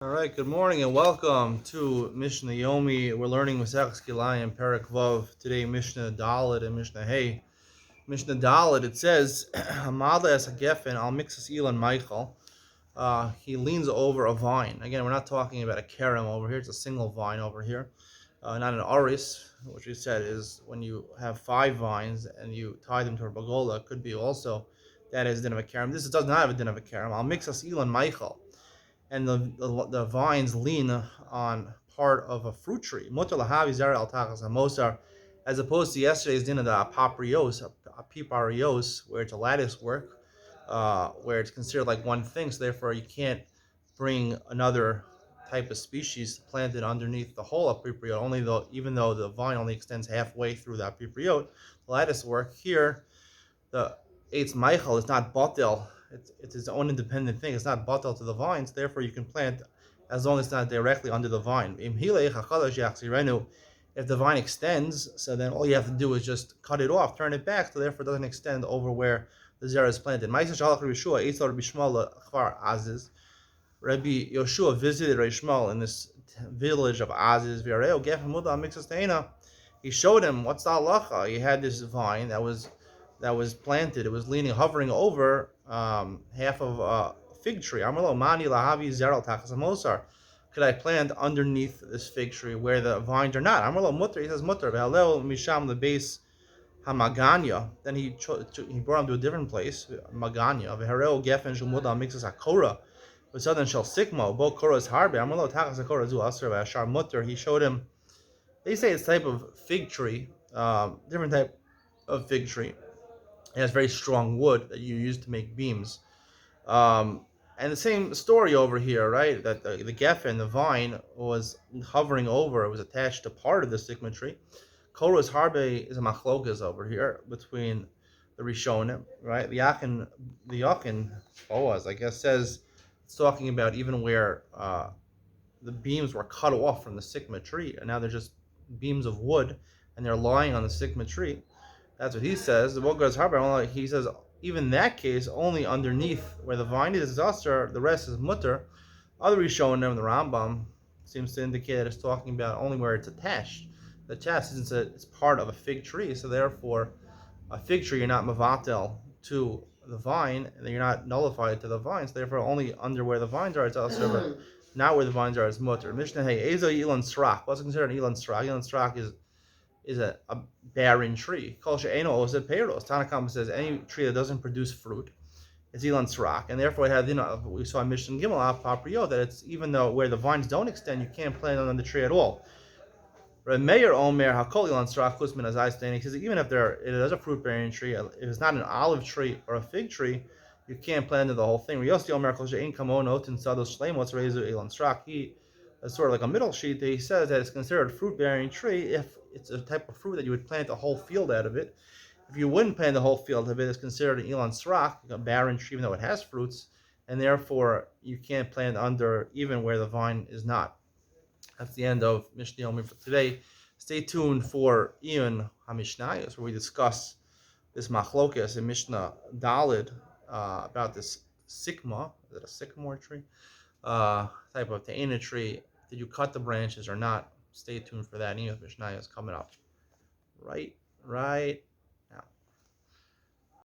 All right, good morning and welcome to Mishna Yomi. We're learning Masechus Kilayim, Perek Vav. Today, Mishna Dalet and Mishna Hey. Mishna Dalet, it says, Hamada es hagefen al mixus Elon Michael. He leans over a vine. Again, we're not talking about a kerem over here. It's a single vine over here, not an aris, which we said is when you have 5 vines and you tie them to a bagola. It could be also that is din of a kerem. This does not have a din of a kerem. Al mixus Elon Michael, and the vines lean on part of a fruit tree. As opposed to yesterday's din of the apiparios, where it's a lattice work, where it's considered like one thing, so therefore you can't bring another type of species planted underneath the whole apipriot, even though the vine only extends halfway through the apipriot. The lattice work here, the Eitz Michael is not batel. It's its own independent thing. It's not batel to the vines. Therefore, you can plant as long as it's not directly under the vine. If the vine extends, so then all you have to do is just cut it off, turn it back, so therefore it doesn't extend over where the zera is planted. Rabbi Yoshua visited Rishmal in this village of Aziz. He showed him what's the halacha. He had this vine that was planted. It was leaning, hovering over half of a fig tree. Could I plant underneath this fig tree where the vines are not? He says mutter. Misham the base hamaganya. Then he brought him to a different place, maganya. V'hereo gefen shumuda mixes akora. But southern shall sikmo. Bo kora is harbe. Takas akora zu asr v'ashar mutter. He showed him. They say it's type of fig tree, different type of fig tree. It has very strong wood that you use to make beams. And the same story over here, right? That the geffen, the vine, was hovering over. It was attached to part of the sigma tree. Koros harbe is a machlokas over here between the Rishonim, right? The Yakin Boaz, I guess, says it's talking about even where the beams were cut off from the sigma tree, and now they're just beams of wood, and they're lying on the sigma tree. That's what he says. The Bogar's Harbor, he says, even that case, only underneath where the vine is usher, the rest is mutter. Other Rishonim, the Rambam, seems to indicate that it's talking about only where it's attached. The chest, since it's part of a fig tree, so therefore, a fig tree, you're not mavatel to the vine, and you're not nullified to the vines. Therefore, only under where the vines are, it's usher, but not where the vines are, it's mutter. Mishnah, hey, Ezo Ilan Srak. What's considered an Ilan Srak? Ilan Srak is a barren tree. Kol she'eno osed peiros. Tanakam says any tree that doesn't produce fruit is ilan srak, and therefore it had, we saw in Mishna Gimel af papriot that it's even though where the vines don't extend, you can't plant on the tree at all. Meir Omer hakol ilan srak kusmin as I stand. He says even if it is a fruit bearing tree, if it's not an olive tree or a fig tree, you can't plant the whole thing. Yosi Omer kol she'en kamonot and sados shleimot rezu ilan srak. He is sort of like a middle sheet. He says that it's considered a fruit bearing tree if it's a type of fruit that you would plant a whole field out of it. If you wouldn't plant the whole field of it, it's considered an ilan srak, a barren tree, even though it has fruits, and therefore you can't plant under even where the vine is not. That's the end of Mishna Yomi for today. Stay tuned for Ian HaMishnayos, where we discuss this machlokas in Mishnah Dalid about this sikma. Is it a sycamore tree? Type of ta'ina tree. Did you cut the branches or not? Stay tuned for that. Ian HaMishnayos coming up. Right.